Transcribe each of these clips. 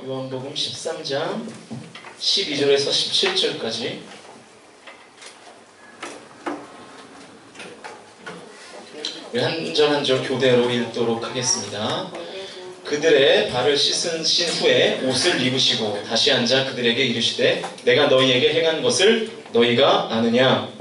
요한복음 13장 12절에서 17절까지 한 절 한 절 교대로 읽도록 하겠습니다. 그들의 발을 씻으신 후에 옷을 입으시고 다시 앉아 그들에게 이르시되 내가 너희에게 행한 것을 너희가 아느냐?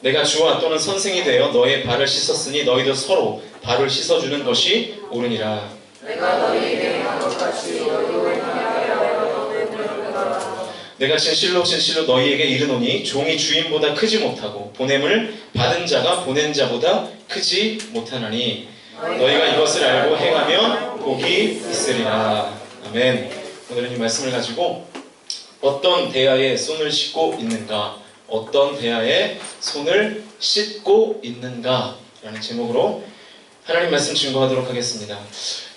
내가 주와 또는 선생이 되어 너의 발을 씻었으니 너희도 서로 발을 씻어주는 것이 옳으니라. 내가 너희에게 행한 것 같이 너희도 행하여야 내가 진실로 너희에게 이르노니 종이 주인보다 크지 못하고 보냄을 받은 자가 보낸 자보다 크지 못하나니 너희가 이것을 알고 행하면 복이 있으리라. 아멘. 오늘은 이 말씀을 가지고 어떤 대야에 손을 씻고 있는가, 어떤 대야에 손을 씻고 있는가 라는 제목으로 하나님 말씀 증거하도록 하겠습니다.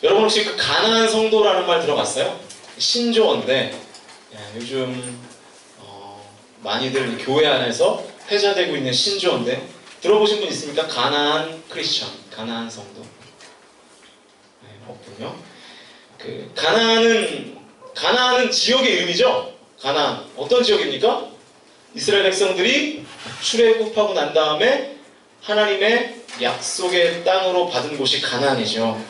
여러분 혹시 그 가나안 성도라는 말 들어봤어요? 신조어인데 요즘 많이들 교회 안에서 회자되고 있는 신조어인데 들어보신 분 있습니까? 가나안 크리스천, 가나안 성도. 없군요. 그 가나안은 지역의 이름이죠. 가나안 어떤 지역입니까? 이스라엘 백성들이 출애굽하고 난 다음에 하나님의 약속의 땅으로 받은 곳이 가나안이죠.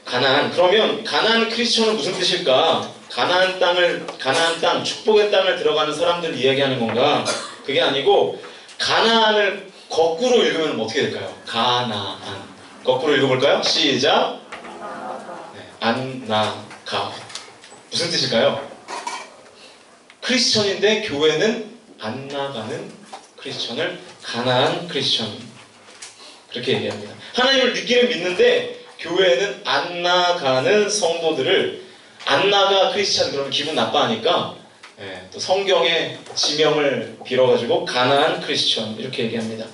가나안. 그러면 가나안 크리스천은 무슨 뜻일까? 가나안 땅, 축복의 땅을 들어가는 사람들을 이야기하는 건가? 그게 아니고 가나안을 거꾸로 읽으면 어떻게 될까요? 가나안. 거꾸로 읽어볼까요? 시작. 안나가. 무슨 뜻일까요? 크리스천인데 교회는 안 나가는 크리스천을 가나안 크리스천. 그렇게 얘기합니다. 하나님을 믿는데 교회는 안 나가는 성도들을 안 나가 크리스찬 그러면 기분 나빠하니까 또 성경의 지명을 빌어가지고 가나안 크리스천 이렇게 얘기합니다.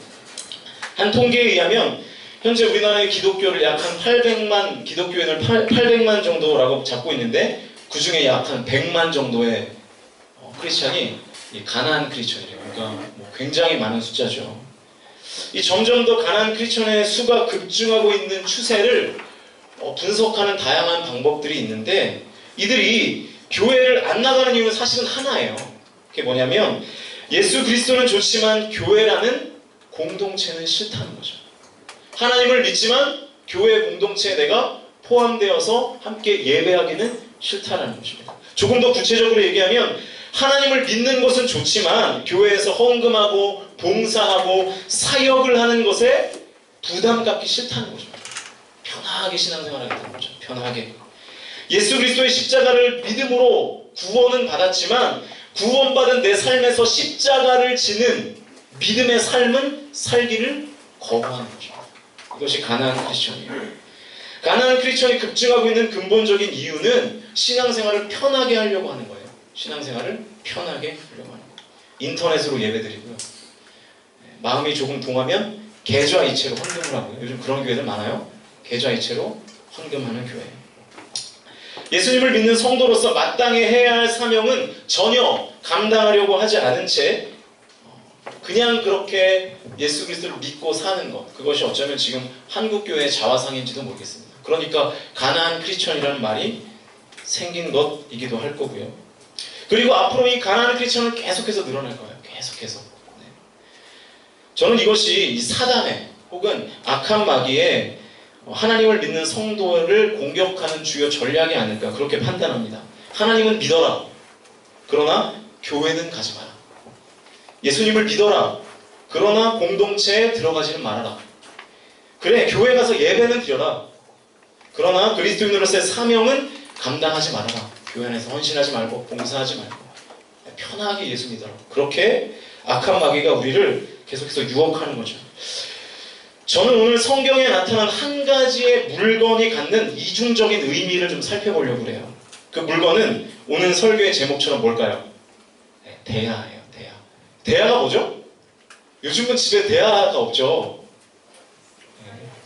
한 통계에 의하면 현재 우리나라의 기독교를 약 한 800만 기독교인을 800만 정도라고 잡고 있는데 그 중에 약 한 100만 정도의 크리스찬이 이 가나안 크리스천이래요. 그러니까 굉장히 많은 숫자죠. 이 점점 더 가나안 크리스천의 수가 급증하고 있는 추세를 분석하는 다양한 방법들이 있는데 이들이 교회를 안 나가는 이유는 사실은 하나예요. 그게 뭐냐면 예수 그리스도는 좋지만 교회라는 공동체는 싫다는 거죠. 하나님을 믿지만 교회 공동체에 내가 포함되어서 함께 예배하기는 싫다라는 것입니다. 조금 더 구체적으로 얘기하면 하나님을 믿는 것은 좋지만 교회에서 헌금하고 봉사하고 사역을 하는 것에 부담 갖기 싫다는 거죠. 편하게 신앙생활하겠다는 거죠. 편하게. 예수 그리스도의 십자가를 믿음으로 구원은 받았지만 구원받은 내 삶에서 십자가를 지는 믿음의 삶은 살기를 거부하는 거죠. 이것이 가나안 크리스천이에요. 가나안 크리스천이 급증하고 있는 근본적인 이유는 신앙생활을 편하게 하려고 하는 거예요. 신앙생활을 편하게 하려고 하는 거예요. 인터넷으로 예배드리고요. 마음이 조금 동하면 계좌이체로 헌금을 하고요. 요즘 그런 교회들 많아요. 계좌이체로 헌금하는 교회. 예수님을 믿는 성도로서 마땅히 해야 할 사명은 전혀 감당하려고 하지 않은 채 그냥 그렇게 예수 그리스도를 믿고 사는 것, 그것이 어쩌면 지금 한국교회의 자화상인지도 모르겠습니다. 그러니까 가나안 크리스천이라는 말이 생긴 것이기도 할 거고요. 그리고 앞으로 이 가나안 크리스천은 계속해서 늘어날 거예요. 계속해서. 저는 이것이 이 사단의 혹은 악한 마귀의 하나님을 믿는 성도를 공격하는 주요 전략이 아닐까 그렇게 판단합니다. 하나님은 믿어라. 그러나 교회는 가지 마라. 예수님을 믿어라. 그러나 공동체에 들어가지는 말아라. 그래, 교회 가서 예배는 드려라. 그러나 그리스도인으로서의 사명은 감당하지 말아라. 교회 안에서 헌신하지 말고 봉사하지 말고 편하게 예수 믿어라. 그렇게 악한 마귀가 우리를 계속해서 유혹하는 거죠. 저는 오늘 성경에 나타난 한 가지의 물건이 갖는 이중적인 의미를 좀 살펴보려고 그래요. 그 물건은 오늘 설교의 제목처럼 뭘까요? 대야예요. 대야. 대야가 뭐죠? 요즘은 집에 대야가 없죠.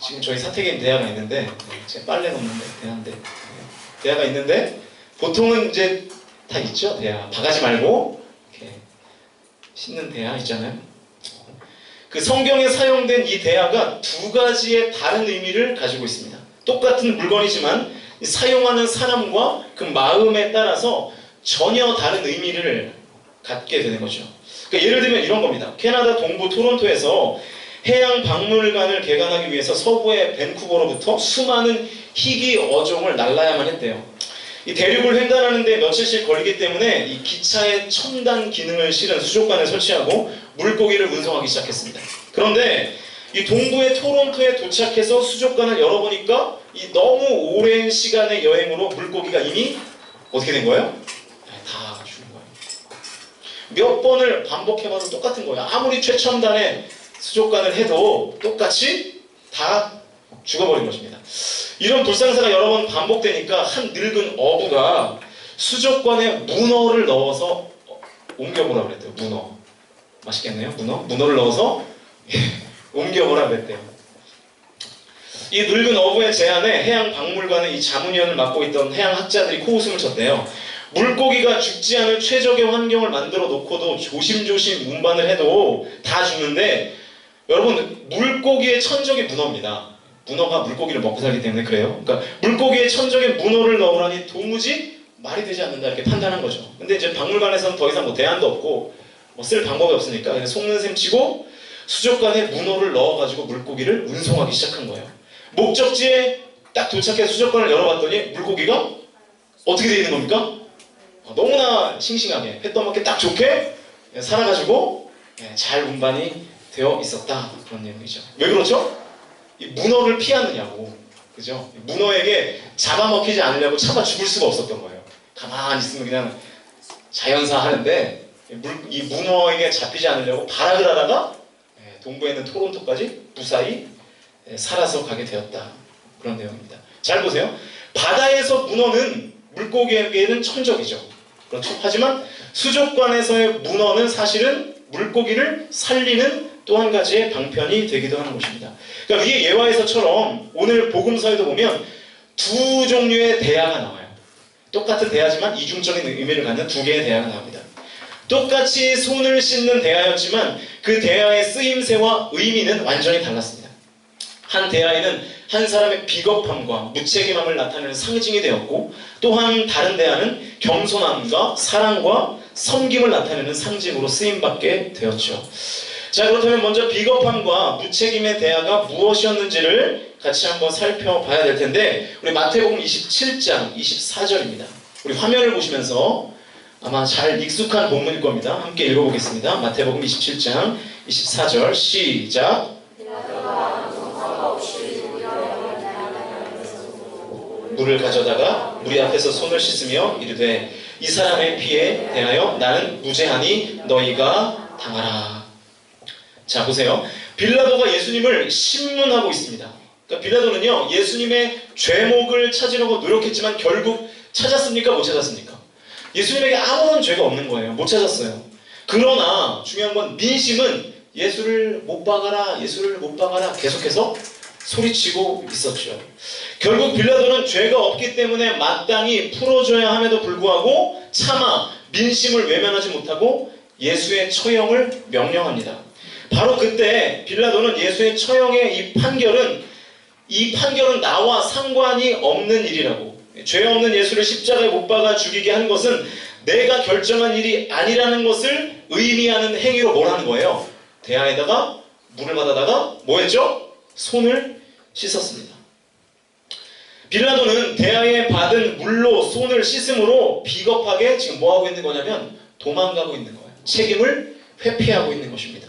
지금 저희 사택에 대야가 있는데 제 빨래 넣는데 대야인데 대야가 있는데 보통은 이제 다 있죠. 대야. 바가지 말고 이렇게 씻는 대야 있잖아요. 그 성경에 사용된 이 대야가 두 가지의 다른 의미를 가지고 있습니다. 똑같은 물건이지만 사용하는 사람과 그 마음에 따라서 전혀 다른 의미를 갖게 되는 거죠. 그러니까 예를 들면 이런 겁니다. 캐나다 동부 토론토에서 해양 박물관을 개관하기 위해서 서부의 밴쿠버로부터 수많은 희귀 어종을 날라야만 했대요. 이 대륙을 횡단하는데 며칠씩 걸리기 때문에 이 기차에 첨단 기능을 실은 수족관을 설치하고 물고기를 운송하기 시작했습니다. 그런데 이 동부의 토론토에 도착해서 수족관을 열어보니까 이 너무 오랜 시간의 여행으로 물고기가 이미 어떻게 된 거예요? 다 죽은 거예요. 몇 번을 반복해봐도 똑같은 거예요. 아무리 최첨단의 수족관을 해도 똑같이 다 죽어버린 것입니다. 이런 불상사가 여러 번 반복되니까 한 늙은 어부가 수족관에 문어를 넣어서 옮겨보라 그랬대요. 문어. 맛있겠네요. 문어를 넣어서 옮겨보라 그랬대요. 이 늙은 어부의 제안에 해양박물관의 이 자문위원을 맡고 있던 해양학자들이 코웃음을 쳤대요. 물고기가 죽지 않을 최적의 환경을 만들어 놓고도 조심조심 운반을 해도 다 죽는데, 여러분, 물고기의 천적이 문어입니다. 문어가 물고기를 먹고 살기 때문에 그래요. 그러니까 물고기의 천적에 문어를 넣으라니 도무지 말이 되지 않는다, 이렇게 판단한 거죠. 근데 이제 박물관에서는 더 이상 뭐 대안도 없고 쓸 방법이 없으니까 그냥 속는 셈 치고 수족관에 문어를 넣어가지고 물고기를 운송하기 시작한 거예요. 목적지에 딱 도착해서 수족관을 열어봤더니 물고기가 어떻게 되어 있는 겁니까? 너무나 싱싱하게 햇떠먹기 딱 좋게 살아가지고 잘 운반이 되어 있었다, 그런 내용이죠. 왜 그렇죠? 이 문어를 피하느냐고, 그죠? 문어에게 잡아먹히지 않으려고 차마 죽을 수가 없었던 거예요. 가만히 있으면 그냥 자연사 하는데 이 문어에게 잡히지 않으려고 발악을 하다가 동부에 있는 토론토까지 무사히 살아서 가게 되었다, 그런 내용입니다. 잘 보세요. 바다에서 문어는 물고기에게는 천적이죠. 그렇죠? 하지만 수족관에서의 문어는 사실은 물고기를 살리는 또 한 가지의 방편이 되기도 하는 것입니다. 그러니까 위에 예화에서처럼 오늘 복음서에도 보면 두 종류의 대야가 나와요. 똑같은 대야지만 이중적인 의미를 갖는 두 개의 대야가 나옵니다. 똑같이 손을 씻는 대야였지만 그 대야의 쓰임새와 의미는 완전히 달랐습니다. 한 대야에는 한 사람의 비겁함과 무책임함을 나타내는 상징이 되었고, 또한 다른 대야는 겸손함과 사랑과 섬김을 나타내는 상징으로 쓰임받게 되었죠. 자, 그렇다면 먼저 비겁함과 무책임의 대야가 무엇이었는지를 같이 한번 살펴봐야 될 텐데, 우리 마태복음 27장 24절입니다. 우리 화면을 보시면서 아마 잘 익숙한 본문일 겁니다. 함께 읽어보겠습니다. 마태복음 27장 24절 시작. 물을 가져다가 무리 앞에서 손을 씻으며 이르되 이 사람의 피에 대하여 나는 무죄하니 너희가 당하라. 자, 보세요. 빌라도가 예수님을 신문하고 있습니다. 그러니까 빌라도는요, 예수님의 죄목을 찾으려고 노력했지만 결국 찾았습니까? 못 찾았습니까? 예수님에게 아무런 죄가 없는 거예요. 못 찾았어요. 그러나 중요한 건 민심은 예수를 못 박아라, 예수를 못 박아라 계속해서 소리치고 있었죠. 결국 빌라도는 죄가 없기 때문에 마땅히 풀어줘야 함에도 불구하고 차마 민심을 외면하지 못하고 예수의 처형을 명령합니다. 바로 그때 빌라도는 예수의 처형의 이 판결은 나와 상관이 없는 일이라고, 죄 없는 예수를 십자가에 못 박아 죽이게 한 것은 내가 결정한 일이 아니라는 것을 의미하는 행위로 뭘 하는 거예요? 대야에다가 물을 받아다가 뭐 했죠? 손을 씻었습니다. 빌라도는 대야에 받은 물로 손을 씻음으로 비겁하게 지금 뭐 하고 있는 거냐면 도망가고 있는 거예요. 책임을 회피하고 있는 것입니다.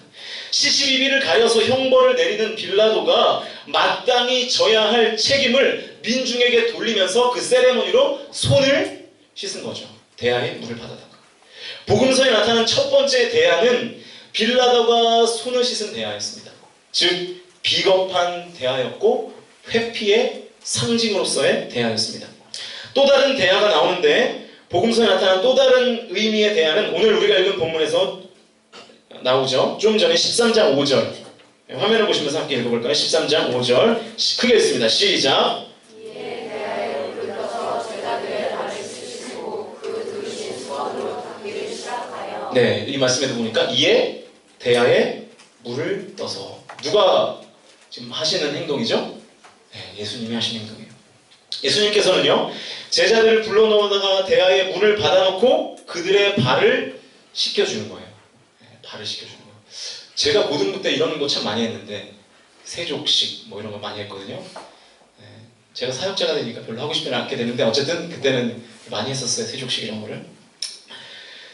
시시비비를 가려서 형벌을 내리는 빌라도가 마땅히 져야 할 책임을 민중에게 돌리면서 그 세레모니로 손을 씻은 거죠. 대야에 물을 받아다가. 복음서에 나타난 첫 번째 대야는 빌라도가 손을 씻은 대야였습니다. 즉 비겁한 대야였고 회피의 상징으로서의 대야였습니다. 또 다른 대야가 나오는데, 복음서에 나타난 또 다른 의미의 대야는 오늘 우리가 읽은 본문에서 나오죠. 좀 전에 13장 5절 화면을 보시면서 함께 읽어볼까요? 13장 5절 크게 읽습니다. 시작. 네, 이 말씀에도 보니까 이에 대야에 물을 떠서. 누가 지금 하시는 행동이죠? 네, 예수님이 하시는 행동이에요. 예수님께서는요, 제자들을 불러놓다가 대야에 물을 받아놓고 그들의 발을 씻겨주는 거예요. 네, 발을 씻겨주는 거예요. 제가 고등부 때 이런 거 참 많이 했는데, 세족식 뭐 이런 거 많이 했거든요. 네, 제가 사역자가 되니까 별로 하고 싶지는 않게 되는데 어쨌든 그때는 많이 했었어요. 세족식 이런 거를.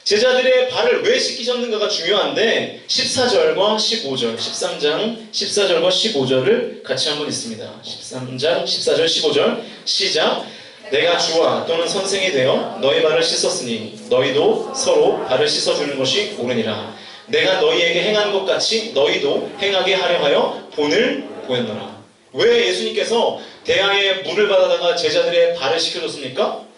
제자들의 발을 왜 씻기셨는가가 중요한데 14절과 15절, 13장 14절과 15절을 같이 한번 읽습니다. 13장 14절 15절 시작. 내가 주와 또는 선생이 되어 너희 발을 씻었으니 너희도 서로 발을 씻어주는 것이 옳으니라. 내가 너희에게 행한 것 같이 너희도 행하게 하려 하여 본을 보였노라. 왜 예수님께서 대야에 물을 받아다가 제자들의 발을 씻겨줬습니까?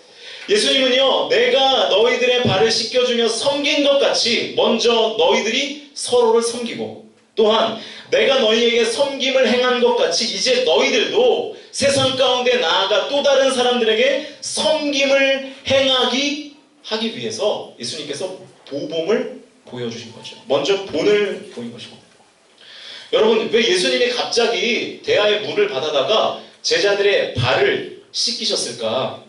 예수님은요, 내가 너희들의 발을 씻겨주며 섬긴 것 같이 먼저 너희들이 서로를 섬기고, 또한 내가 너희에게 섬김을 행한 것 같이 이제 너희들도 세상 가운데 나아가 또 다른 사람들에게 섬김을 하기 위해서 예수님께서 모범을 보여주신 거죠. 먼저 본을 보인 것입니다. 여러분, 왜 예수님이 갑자기 대야에 물을 받아다가 제자들의 발을 씻기셨을까?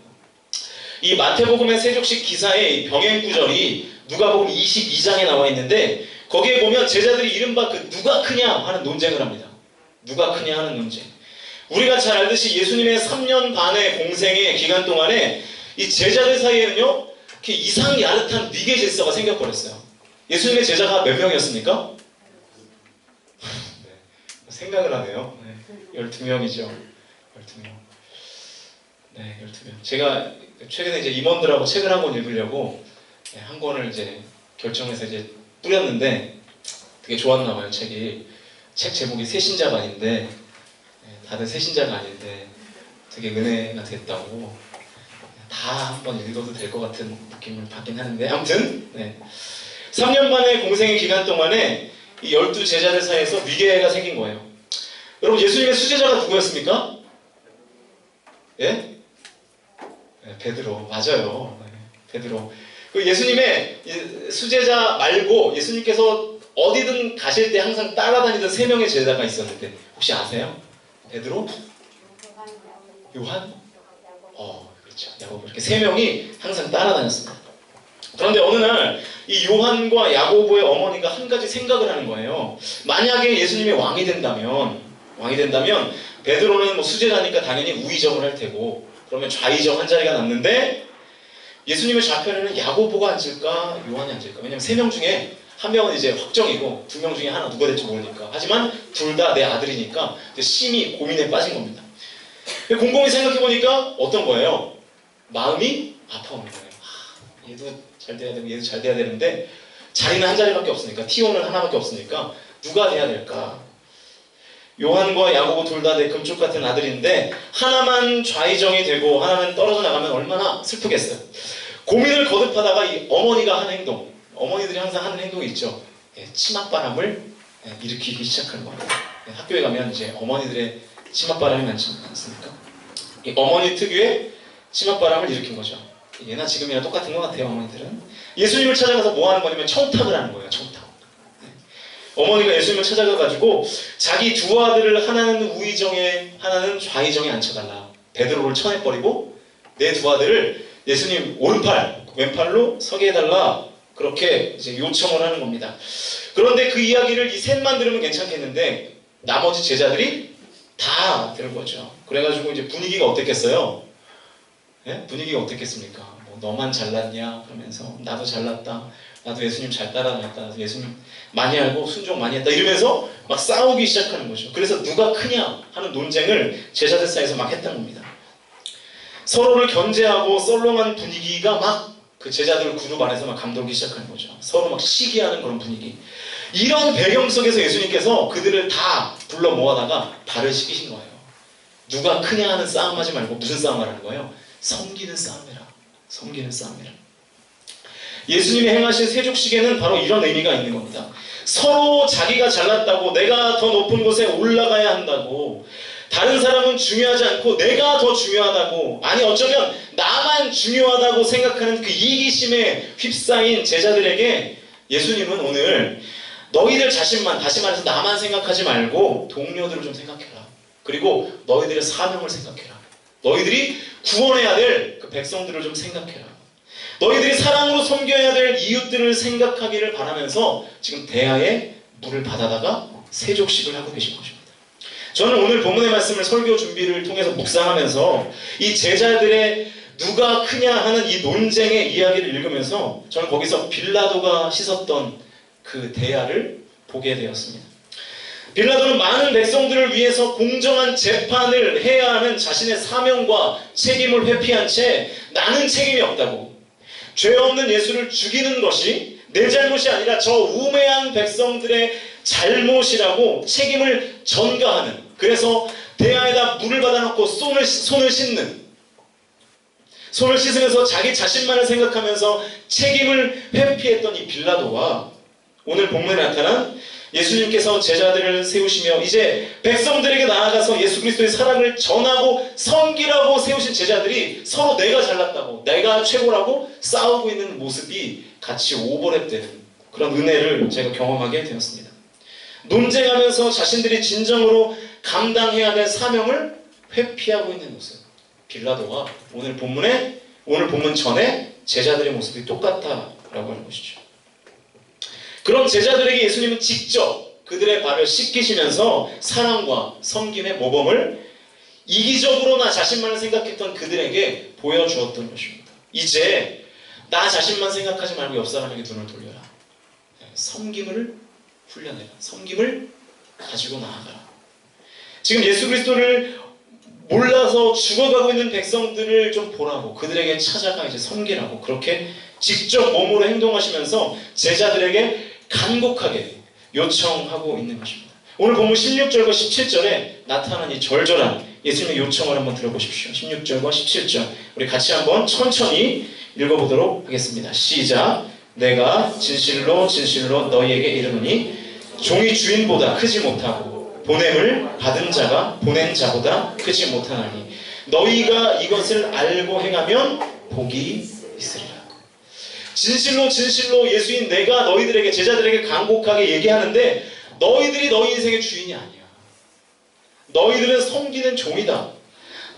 이 마태복음의 세족식 기사의 병행 구절이 누가복음 22장에 나와 있는데, 거기에 보면 제자들이 이른바 그 누가 크냐 하는 논쟁을 합니다. 누가 크냐 하는 논쟁. 우리가 잘 알듯이 예수님의 3년 반의 공생의 기간 동안에 이 제자들 사이에는요, 이렇게 이상 야릇한 위계 질서가 생겨버렸어요. 예수님의 제자가 몇 명이었습니까? 네, 생각을 하네요. 네, 12명이죠. 12명. 네, 12명. 제가 최근에 이제 임원들하고 책을 한 권 읽으려고 한 권을 이제 결정해서 이제 뿌렸는데 되게 좋았나 봐요, 책이. 책 제목이 새신자반인데 다들 새신자가 아닌데 되게 은혜가 됐다고 다 한번 읽어도 될 것 같은 느낌을 받긴 하는데, 아무튼 3년 반의 공생의 기간 동안에 이 12제자들 사이에서 위계가 생긴 거예요. 여러분, 예수님의 수제자가 누구였습니까? 예? 네, 베드로. 맞아요. 네, 베드로. 그 예수님의 수제자 말고 예수님께서 어디든 가실 때 항상 따라다니던 3명의 제자가 있었는데 혹시 아세요? 베드로? 요한? 그렇죠. 야고보. 이렇게 3명이 항상 따라다녔습니다. 그런데 어느 날 이 요한과 야고보의 어머니가 한 가지 생각을 하는 거예요. 만약에 예수님이 왕이 된다면 베드로는 뭐 수제자니까 당연히 우의정을 할 테고, 그러면 좌의정 한 자리가 남는데 예수님의 좌편에는 야고보가 앉을까 요한이 앉을까? 왜냐면 3명 중에 한 명은 이제 확정이고 2명 중에 하나 누가 될지 모르니까. 하지만 둘 다 내 아들이니까 심히 고민에 빠진 겁니다. 곰곰이 생각해보니까 어떤 거예요? 마음이 아파오는 거예요. 얘도 잘 돼야 되고 얘도 잘 돼야 되는데 자리는 한 자리밖에 없으니까, T1은 하나밖에 없으니까 누가 돼야 될까? 요한과 야고보 둘 다 내 금쪽 같은 아들인데 하나만 좌의정이 되고 하나만 떨어져 나가면 얼마나 슬프겠어요. 고민을 거듭하다가 이 어머니가 하는 행동, 어머니들이 항상 하는 행동이 있죠. 치맛바람을 일으키기 시작하는 거예요. 학교에 가면 이제 어머니들의 치맛바람이 많지 않습니까? 이 어머니 특유의 치맛바람을 일으킨 거죠. 예나 지금이나 똑같은 것 같아요. 어머니들은 예수님을 찾아가서 뭐 하는 거냐면 청탁을 하는 거예요. 청탁. 어머니가 예수님을 찾아가가지고 자기 두 아들을 하나는 우의정에 하나는 좌의정에 앉혀달라. 베드로를 쳐내버리고 내 두 아들을 예수님 오른팔 왼팔로 서게 해달라. 그렇게 이제 요청을 하는 겁니다. 그런데 그 이야기를 이 셋만 들으면 괜찮겠는데 나머지 제자들이 다 들은 거죠. 그래가지고 이제 분위기가 어땠겠어요? 예? 분위기가 어땠겠습니까? 뭐 너만 잘났냐? 그러면서 나도 잘났다. 나도 예수님 잘 따라다녔다. 나도 예수님 많이 알고 순종 많이 했다. 이러면서 막 싸우기 시작하는 거죠. 그래서 누가 크냐 하는 논쟁을 제자들 사이에서 막 했던 겁니다. 서로를 견제하고 썰렁한 분위기가 막 그 제자들 그룹 안에서 막 감돌기 시작하는 거죠. 서로 막 시기하는 그런 분위기. 이런 배경 속에서 예수님께서 그들을 다 불러 모아다가 발을 씻기신 거예요. 누가 크냐 하는 싸움하지 말고 무슨 싸움을 하는 거예요? 섬기는 싸움이라. 섬기는 싸움이라. 예수님이 행하신 세족식에는 바로 이런 의미가 있는 겁니다. 서로 자기가 잘났다고 내가 더 높은 곳에 올라가야 한다고, 다른 사람은 중요하지 않고 내가 더 중요하다고, 아니 어쩌면 나만 중요하다고 생각하는 그 이기심에 휩싸인 제자들에게 예수님은 오늘 너희들 자신만, 다시 말해서 나만 생각하지 말고 동료들을 좀 생각해라. 그리고 너희들의 사명을 생각해라. 너희들이 구원해야 될 그 백성들을 좀 생각해라. 너희들이 사랑으로 섬겨야 될 이웃들을 생각하기를 바라면서 지금 대야에 물을 받아다가 세족식을 하고 계신 것입니다. 저는 오늘 본문의 말씀을 설교 준비를 통해서 묵상하면서 이 제자들의 누가 크냐 하는 이 논쟁의 이야기를 읽으면서 저는 거기서 빌라도가 씻었던 그 대야를 보게 되었습니다. 빌라도는 많은 백성들을 위해서 공정한 재판을 해야 하는 자신의 사명과 책임을 회피한 채 나는 책임이 없다고, 죄 없는 예수를 죽이는 것이 내 잘못이 아니라 저 우매한 백성들의 잘못이라고 책임을 전가하는, 그래서 대야에다 물을 받아놓고 손을 씻으면서 자기 자신만을 생각하면서 책임을 회피했던 이 빌라도와 오늘 본문에 나타난 예수님께서 제자들을 세우시며 이제 백성들에게 나아가서 예수 그리스도의 사랑을 전하고 섬기라고 세우신 제자들이 서로 내가 잘났다고, 내가 최고라고 싸우고 있는 모습이 같이 오버랩되는 그런 은혜를 제가 경험하게 되었습니다. 논쟁하면서 자신들이 진정으로 감당해야 될 사명을 회피하고 있는 모습. 빌라도와 오늘 본문 전에 제자들의 모습이 똑같다라고 하는 것이죠. 그런 제자들에게 예수님은 직접 그들의 발을 씻기시면서 사랑과 섬김의 모범을 이기적으로 나 자신만을 생각했던 그들에게 보여주었던 것입니다. 이제 나 자신만 생각하지 말고 옆 사람에게 눈을 돌려라. 섬김을 훈련해라. 섬김을 가지고 나아가라. 지금 예수 그리스도를 몰라서 죽어가고 있는 백성들을 좀 보라고, 그들에게 찾아가 이제 섬기라고, 그렇게 직접 몸으로 행동하시면서 제자들에게 간곡하게 요청하고 있는 것입니다. 오늘 본문 16절과 17절에 나타난 이 절절한 예수님의 요청을 한번 들어보십시오. 16절과 17절 우리 같이 한번 천천히 읽어보도록 하겠습니다. 시작. 내가 진실로 진실로 너희에게 이르노니 종이 주인보다 크지 못하고 보냄을 받은 자가 보낸 자보다 크지 못하나니 너희가 이것을 알고 행하면 복이 있으리라. 진실로 진실로 예수인 내가 너희들에게, 제자들에게 간곡하게 얘기하는데 너희들이 너희 인생의 주인이 아니야. 너희들은 섬기는 종이다.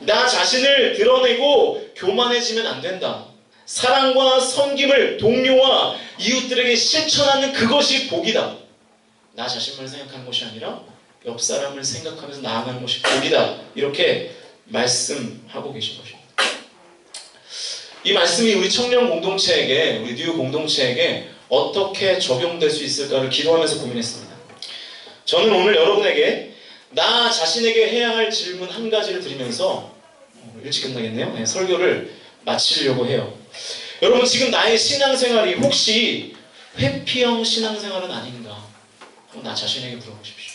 나 자신을 드러내고 교만해지면 안 된다. 사랑과 섬김을 동료와 이웃들에게 실천하는 그것이 복이다. 나 자신만 생각하는 것이 아니라 옆 사람을 생각하면서 나아가는 것이 복이다. 이렇게 말씀하고 계신 것입니다. 이 말씀이 우리 청년 공동체에게, 우리 뉴 공동체에게 어떻게 적용될 수 있을까를 기도하면서 고민했습니다. 저는 오늘 여러분에게 나 자신에게 해야 할 질문 한 가지를 드리면서 일찍 끝나겠네요. 네, 설교를 마치려고 해요. 여러분, 지금 나의 신앙생활이 혹시 회피형 신앙생활은 아닌가? 한번 나 자신에게 물어보십시오.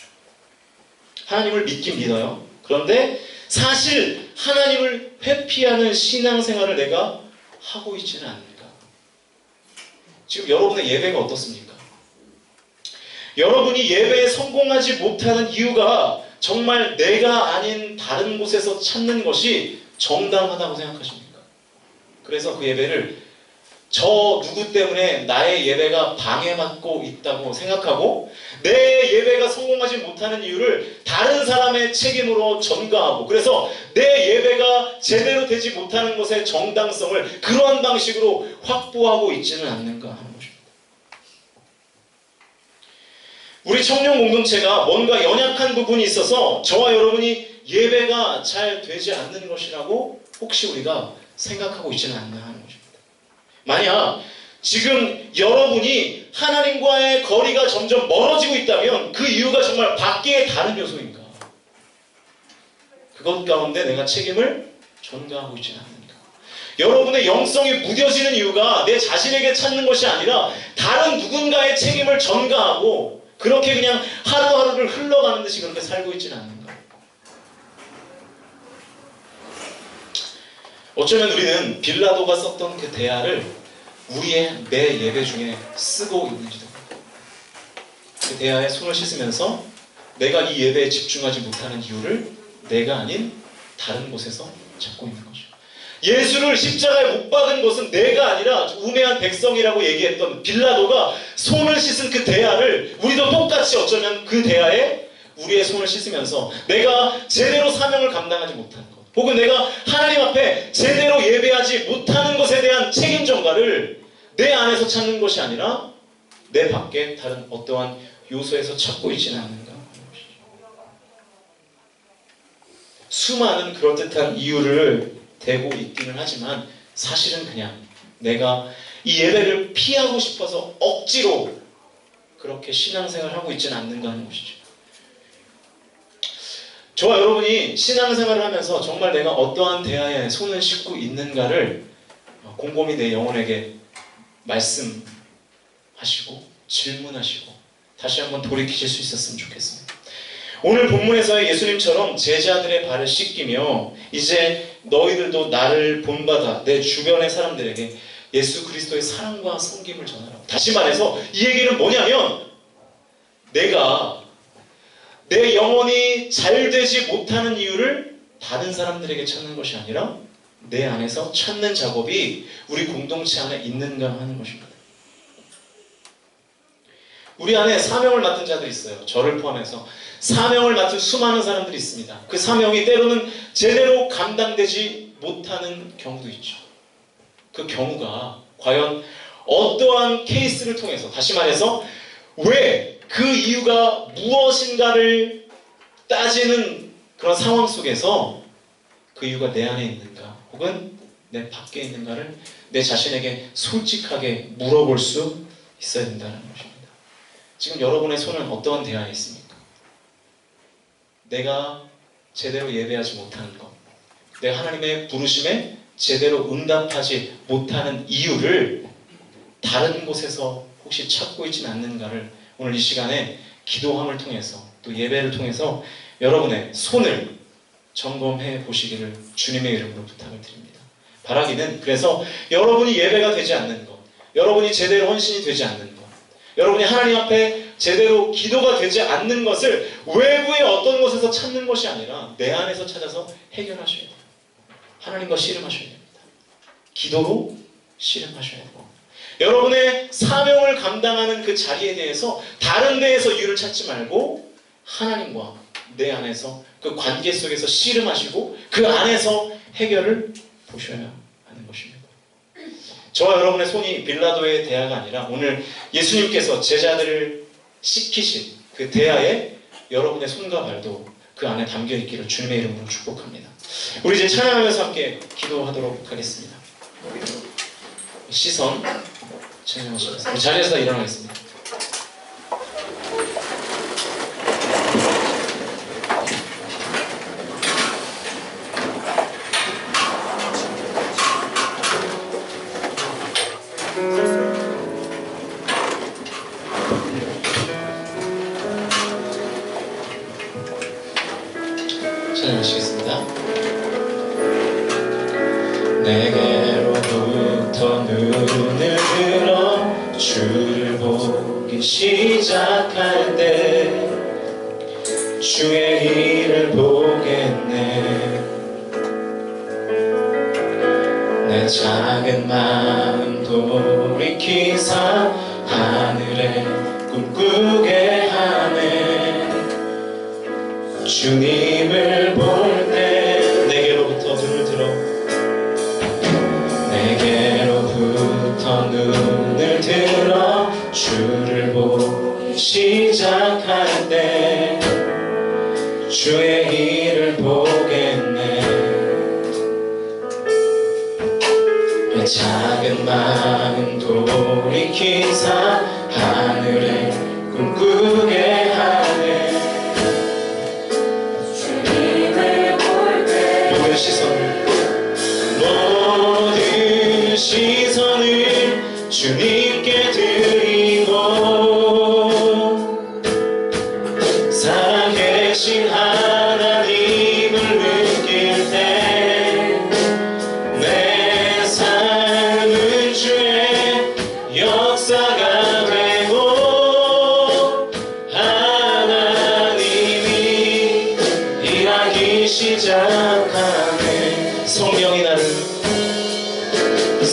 하나님을 믿긴 믿어요. 그런데 사실 하나님을 회피하는 신앙생활을 내가 하고 있지는 않을까? 지금 여러분의 예배가 어떻습니까? 여러분이 예배에 성공하지 못하는 이유가 정말 내가 아닌 다른 곳에서 찾는 것이 정당하다고 생각하십니까? 그래서 그 예배를 저 누구 때문에 나의 예배가 방해받고 있다고 생각하고 내 예배가 성공하지 못하는 이유를 다른 사람의 책임으로 전가하고, 그래서 내 예배가 제대로 되지 못하는 것의 정당성을 그러한 방식으로 확보하고 있지는 않는가 하는 것입니다. 우리 청년 공동체가 뭔가 연약한 부분이 있어서 저와 여러분이 예배가 잘 되지 않는 것이라고 혹시 우리가 생각하고 있지는 않나 하는 것입니다. 만약 지금 여러분이 하나님과의 거리가 점점 멀어지고 있다면 그 이유가 정말 밖에 다른 요소인가? 그것 가운데 내가 책임을 전가하고 있지는 않는가? 여러분의 영성이 무뎌지는 이유가 내 자신에게 찾는 것이 아니라 다른 누군가의 책임을 전가하고 그렇게 그냥 하루하루를 흘러가는 듯이 그렇게 살고 있지는 않는가? 어쩌면 우리는 빌라도가 썼던 그 대화를 우리의 매 예배 중에 쓰고 있는지도 모릅니다. 그 대화에 손을 씻으면서 내가 이 예배에 집중하지 못하는 이유를 내가 아닌 다른 곳에서 찾고 있는 거죠. 예수를 십자가에 못 박은 것은 내가 아니라 우매한 백성이라고 얘기했던 빌라도가 손을 씻은 그 대야를 우리도 똑같이 어쩌면 그 대야에 우리의 손을 씻으면서 내가 제대로 사명을 감당하지 못한 것, 혹은 내가 하나님 앞에 제대로 예배하지 못하는 것에 대한 책임 전가를 내 안에서 찾는 것이 아니라 내 밖에 다른 어떠한 요소에서 찾고 있지는 않는가 하는 것이죠. 수많은 그럴듯한 이유를 대고 있기는 하지만 사실은 그냥 내가 이 예배를 피하고 싶어서 억지로 그렇게 신앙생활을 하고 있지는 않는가 하는 것이죠. 저와 여러분이 신앙생활을 하면서 정말 내가 어떠한 대야에 손을 씻고 있는가를 곰곰이 내 영혼에게 말씀하시고 질문하시고 다시 한번 돌이키실 수 있었으면 좋겠습니다. 오늘 본문에서의 예수님처럼 제자들의 발을 씻기며 이제 너희들도 나를 본받아 내 주변의 사람들에게 예수 그리스도의 사랑과 섬김을 전하라고. 다시 말해서 이 얘기는 뭐냐면 내가 내 영혼이 잘 되지 못하는 이유를 다른 사람들에게 찾는 것이 아니라 내 안에서 찾는 작업이 우리 공동체 안에 있는가 하는 것입니다. 우리 안에 사명을 맡은 자들이 있어요. 저를 포함해서 사명을 맡은 수많은 사람들이 있습니다. 그 사명이 때로는 제대로 감당되지 못하는 경우도 있죠. 그 경우가 과연 어떠한 케이스를 통해서, 다시 말해서 왜 그 이유가 무엇인가를 따지는 그런 상황 속에서 그 이유가 내 안에 있는가 혹은 내 밖에 있는가를 내 자신에게 솔직하게 물어볼 수 있어야 된다는 것입니다. 지금 여러분의 손은 어떠한 대안이 있습니까? 내가 제대로 예배하지 못하는 것, 내가 하나님의 부르심에 제대로 응답하지 못하는 이유를 다른 곳에서 혹시 찾고 있지는 않는가를 오늘 이 시간에 기도함을 통해서 또 예배를 통해서 여러분의 손을 점검해 보시기를 주님의 이름으로 부탁을 드립니다. 바라기는 그래서 여러분이 예배가 되지 않는 것, 여러분이 제대로 헌신이 되지 않는 것, 여러분이 하나님 앞에 제대로 기도가 되지 않는 것을 외부의 어떤 곳에서 찾는 것이 아니라 내 안에서 찾아서 해결하셔야 돼요. 하나님과 씨름하셔야 됩니다. 기도로 씨름하셔야 되고 여러분의 사명을 감당하는 그 자리에 대해서 다른 데에서 이유를 찾지 말고 하나님과 내 안에서 그 관계 속에서 씨름하시고 그 안에서 해결을 보셔야 하는 것입니다. 저와 여러분의 손이 빌라도의 대야가 아니라 오늘 예수님께서 제자들을 시키신 그 대야에 여러분의 손과 발도 그 안에 담겨 있기를 주님의 이름으로 축복합니다. 우리 이제 찬양하면서 함께 기도하도록 하겠습니다. 시선 찬양하시겠습니다. 자리에서 일어나겠습니다. 찬양하시겠습니다. 내게로부터 눈을 들어 주를 보기 시작할 때 주의 일을 보겠네. 내 작은 마음 돌이키사 하늘에 꿈꾸게 하네. 주님을 볼 때 내게로부터 눈을 들어 내게로부터 눈을 들어 주를 보기 시작할 때 주의 일을 보겠네. 내 작은 마음 돌이키사 하늘에 꿈꾸게 하네. 모든 시선을 주님께 드리고 살아계신 하나님을 느낄 때 내 삶은 주의 역사가 되고 하나님이 일하기 시작하네. 성령이 나를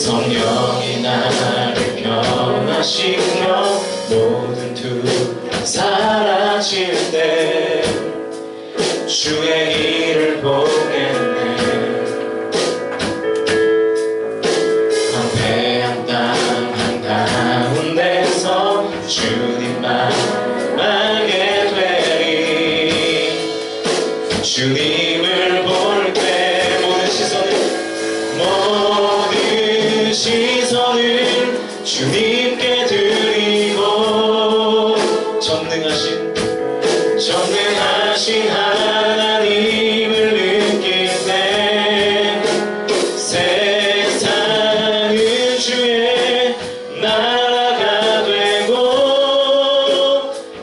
성령이 나를 변화시켜 모든 두려움 사라질 때 주의 일을 보겠네. 황폐한 땅 한가운데서 주님만 알게 되리. 주님을 볼 때 모든 시선을 주님께 드리고 전능하신 하나님을 느낄 때 세상은 주의 나라가 되고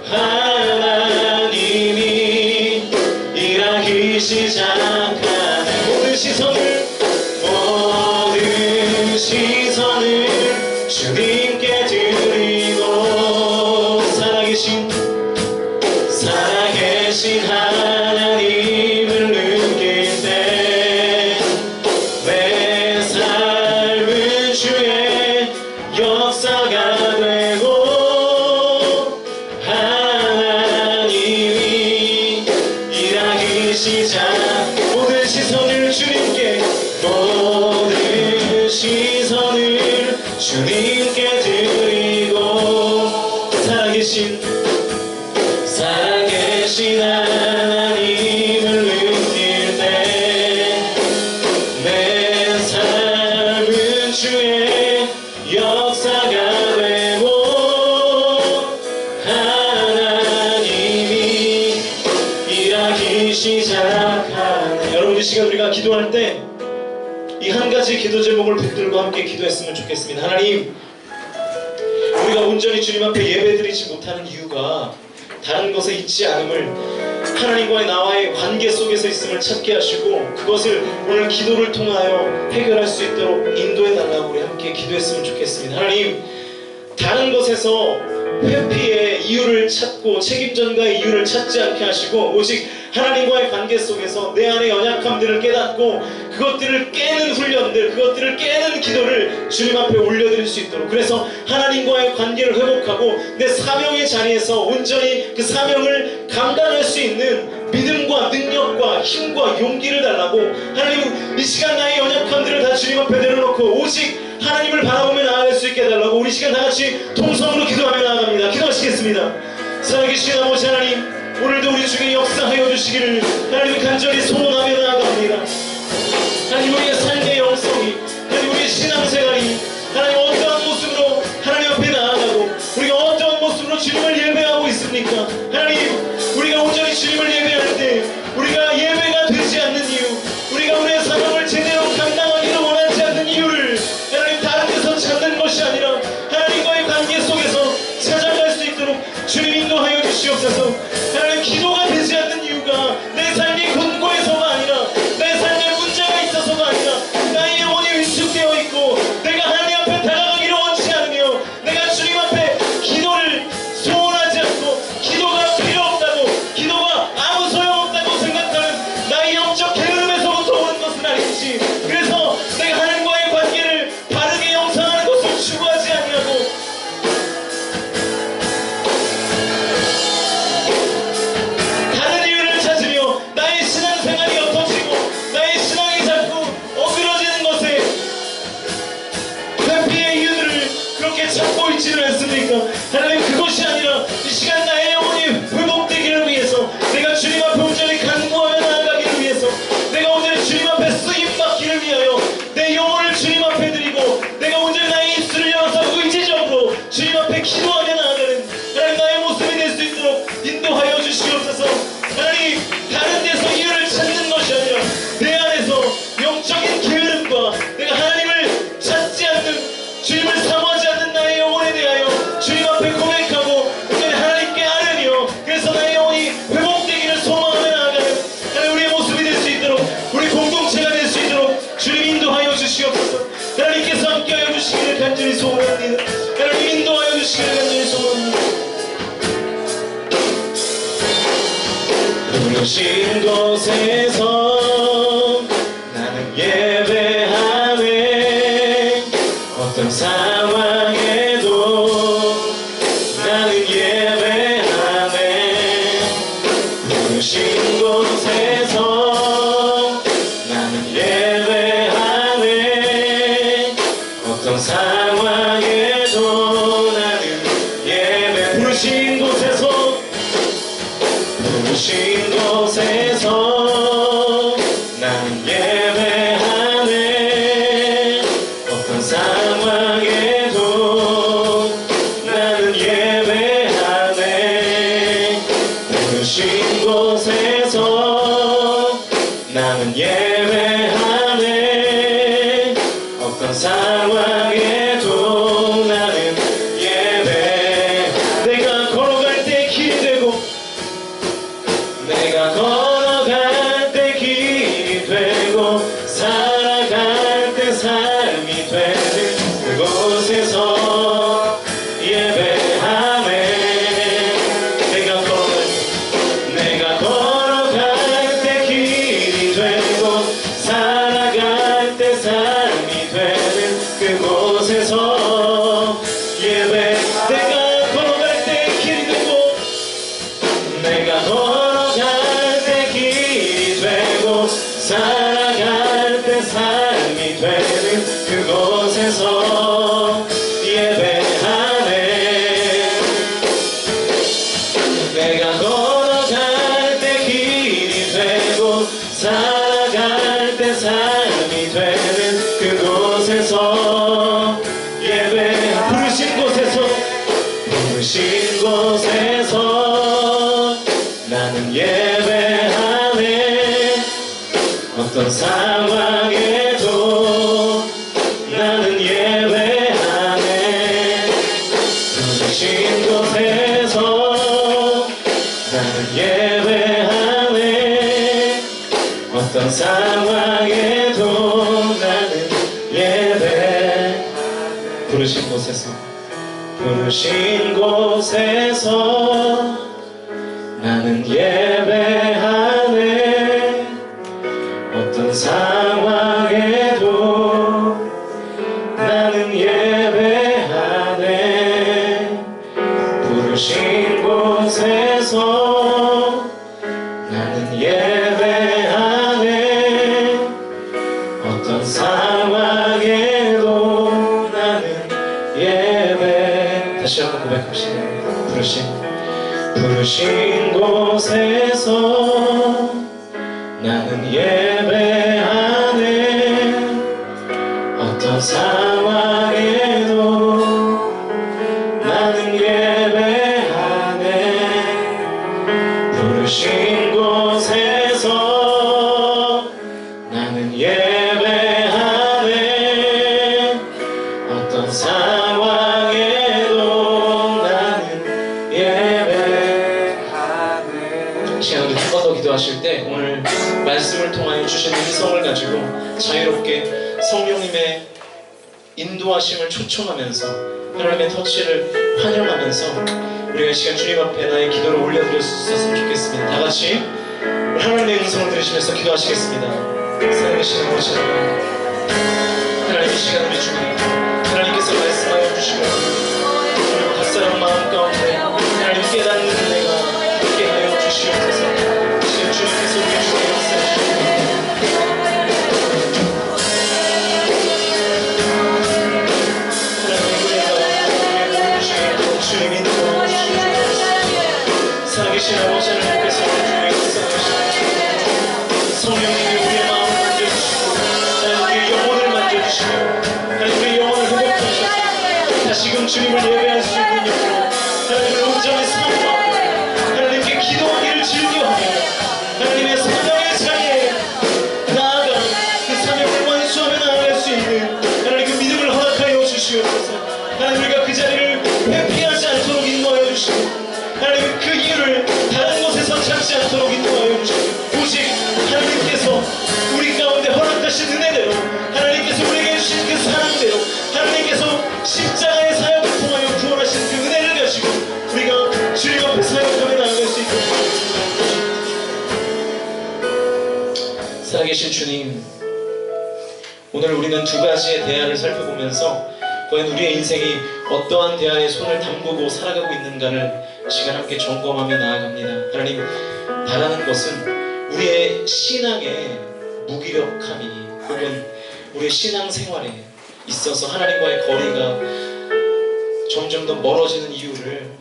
하나님이 일하기 시작하네. 모든 시선을 주님께 드리고 살아계신 하나님을 느낄 때 내 삶은 주의 역사가 되고 하나님이 일하기 시작. 모든 시선을 주님께 드리고 살아계신 하나님을 느낄 때 내 삶은 주의 역사가 되고 하나님이 일하기 시작하네. 여러분, 이 시간 우리가 기도할 때 이 한 가지 기도 제목을 붙들고 함께 기도했으면 좋겠습니다. 하나님, 우리가 온전히 주님 앞에 예배드리지 못하는 이유가 다른 것에 있지 않음을, 하나님과의 나와의 관계 속에서 있음을 찾게 하시고 그것을 오늘 기도를 통하여 해결할 수 있도록 인도해달라고 우리 함께 기도했으면 좋겠습니다. 하나님, 다른 것에서 회피의 이유를 찾고 책임전가의 이유를 찾지 않게 하시고 오직 하나님과의 관계 속에서 내 안의 연약함들을 깨닫고 그것들을 깨는 훈련들, 그것들을 깨는 기도를 주님 앞에 올려드릴 수 있도록, 그래서 하나님과의 관계를 회복하고 내 사명의 자리에서 온전히 그 사명을 감당할 수 있는 믿음과 능력과 힘과 용기를 달라고, 하나님 이 시간 나의 연약함들을 다 주님 앞에 내려놓고 오직 하나님을 바라보며 나아갈 수 있게 해달라고 우리 시간 다같이 통성으로 기도하며 나아갑니다. 기도하시겠습니다. 살아계신 아버지 하나님, 오늘도 우리 중에 역사하여 주시기를 하나님 간절히 소원하며 나아갑니다. 하나님, 우리의 삶의 영성이, 하나님 우리의 신앙생활이 하나님 어떠한 모습으로 하나님 앞에 나아가고 우리가 어떠한 모습으로 주님을 예배하고 있습니까? 하나님, 우리가 온전히 주님을 예배할 때 우리가 예배가 되지 않는 이유, 우리가 우리의 사명을 제대로 감당하기를 원하지 않는 이유를 하나님 다른 데서 찾는 것이 아니라 하나님과의 관계 속에서 찾아갈 수 있도록 주님 인도하여 주시옵소서. 하나님, 기도가 되지 않는 이유가 내 삶이 곤고해서가 아니라 내 삶에 문제가 있어서가 아니라 나의 영혼이 위축되어 있고 내가 하나님 앞에 다가가기를 원치 않으며 내가 주님 앞에 기도를 소원하지 않고 기도가 필요 없다고, 기도가 아무 소용없다고 생각하는 나의 영적 게으름에서부터 오는 것은 아닌지, 그래서 내가 하나님과의 관계를 바르게 영상하는 것을 추구하지 아니하고 다른 이유를 찾으며 나의 신앙생활이 엎어지고 나의 신앙이 자꾸 어그러지는 것에 회피의 이유들을 그렇게 찾고 있지는 않습니까? 하나님, 그것이 아니라 이 시간 나의 영혼이 회복되기를 위해서, 내가 주님 앞에 온전히 간구하며 나아가기를 위해서, 내가 온전히 주님 앞에 쓰임받기를 위하여 내 영혼을 주님 앞에 드리고 내가 온전히 나의 입술을 열어서 의지적으로 주님 앞에 기도하며 나아가는 하나님 나의 모습이 될 수 있도록 인도하여 주시옵소서. 하나님, 다른 데서 이유를 찾는 것이 아니라 내 안에서 영적인 게으름과 내가 하나님을 찾지 않는, 주님을 사모하지 않는 나의 영혼에 대하여 주님 앞에 고백하고 온전히 하나님께 아뢰며 그래서 나의 영혼이 회복되기를 소망하며 나아가는 하나님 우리의 모습이 될 수 있도록, 우리 공동체가 될 수 있도록 주님 인도하여 주시옵소서. 하나님께서 함께하여 주시기를 간절히 소원합니다. 하나님 인도하여 주시기를 간절히 소원합니다. 부르신 곳에서 나는 예배하네. 어떤 상황에도 나는 예배하네. 부르신 곳에서 나는 예배하네. 어떤 상황에도 나는 예배. 부르신 곳에서 나는 예배하네. 어떤 상황에도 나는 예배하네. 부르신 곳에서 나는 예배하네. 어떤 상황에도 나는 예배. 내가 걸어갈 때 길이 되고 내가 걸어갈 때 길이 되고 살아갈 때 삶이 되는 그곳에서 예배하네. 내가 걸어갈 때 길이 되고 살아갈 때 삶이 되는 그곳에서 예배. 내가 걸어갈 때 길이 되고 내가 걸어갈 때 길이 되고 살아갈 때 삶이 되는 그곳에서 예배하네. 내가 걸어갈 때 길이 되고 살아갈 때 삶이 되는 그곳에서 예배. 부르신 곳에서 나는 예배하네. 어떤 상황에도 나는 예배하네. 부르신 곳에서 나는 예배하네. 어떤 상황에도 나는 예배. 부르신 곳에서 나는 예배하네. 어떤 상황에도 나는 예배하네. 부르신 곳에서 나는 예배하네. 어떤 상황에도 나는 예배. 다시 한번 고백합시다. 부르신 곳에서 나는 예배하네. 어떤 상황에도 나는 예배하네. 부르신 곳에서 나는 예배하네. 어떤 상황에도 나는 예배하네. 시간을 한 번 더 기도하실 때 오늘 말씀을 통하여 주신 음성을 가지고 자유롭게 성령님의 인도하심을 초청하면서 하나님의 터치를 환영하면서 우리가 이 시간 주님 앞에 나의 기도를 올려드릴 수 있었으면 좋겠습니다. 다 같이 하나님의 음성을 들으시면서 기도하시겠습니다. 살아계신 아버지 하나님, 이 시간 우리 주님 하나님께서 말씀하여 주시고 그리고 각사람 마음 가운데 하나님 깨닫는 은혜가 있게 하여 주시옵소서. 지금 주님께서 우리 주님 역사하시옵소서. 주님 인도하여 주시옵소서. 살아계신 아버지 하나님께서 우리 주님 역사하시옵소서. 성령님이 우리의 마음을 만져주시고 하나님 우리의 영혼을 만져주시고 하나님 우리의 영혼을 회복하셔서 다시금 주님을 예배할 수 있는 영으로 하나님을 온전히 사모하고 하나님께 기도하기를 즐겨하며 하나님의 성령의 자리에 나아가 그 사명을 완수하며 나아갈 수 있는 하나님 그 믿음을 허락하여 주시옵소서. 하나님 우리가 그 자리를 회피하지 않도록 인도하여 주시고 하나님 그 이유를 다른 곳에서 찾지 않도록 인도하여 주시고 오직 하나님께서 우리 가운데 허락하신 은혜대로 하나님께서 우리에게 주신 그 사랑대로 하나님께서 십자가의 사역을 통하여 구원하신 그 은혜를 가지고 우리가 주님 앞에 사역하며 나아갈 수 있도록 살아계신 주님, 오늘 우리는 두 가지의 대안을 살펴보면서 과연 우리의 인생이 어떠한 대화에 손을 담그고 살아가고 있는가를 시간 함께 점검하며 나아갑니다. 하나님, 바라는 것은 우리의 신앙의 무기력함이 혹은 우리의 신앙생활에 있어서 하나님과의 거리가 점점 더 멀어지는 이유를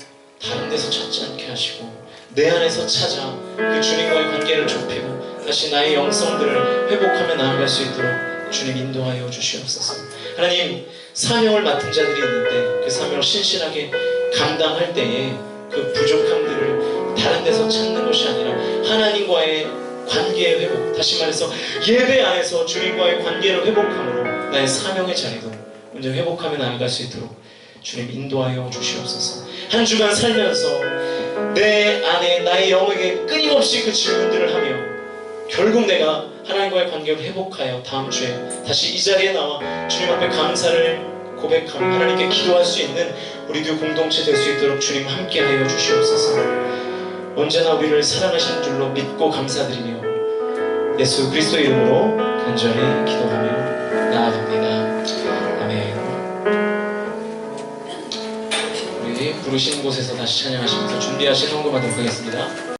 다른 데서 찾지 않게 하시고 내 안에서 찾아 그 주님과의 관계를 좁히고 다시 나의 영성들을 회복하며 나아갈 수 있도록 주님 인도하여 주시옵소서. 하나님, 사명을 맡은 자들이 있는데 그 사명을 신실하게 감당할 때에 그 부족함들을 다른 데서 찾는 것이 아니라 하나님과의 관계의 회복, 다시 말해서 예배 안에서 주님과의 관계를 회복함으로 나의 사명의 자리도 먼저 회복하며 나아갈 수 있도록 주님 인도하여 주시옵소서. 한 주간 살면서 내 안에 나의 영에게 끊임없이 그 질문들을 하며 결국 내가 하나님과의 관계를 회복하여 다음 주에 다시 이 자리에 나와 주님 앞에 감사를 고백하며 하나님께 기도할 수 있는 우리 교 공동체 될 수 있도록 주님 함께하여 주시옵소서. 언제나 우리를 사랑하시는 줄로 믿고 감사드리며 예수 그리스도의 이름으로 간절히 기도하며 나아갑니다. 아멘. 우리 부르신 곳에서 다시 찬양하시면서 준비하신 헌금하도록 하겠습니다.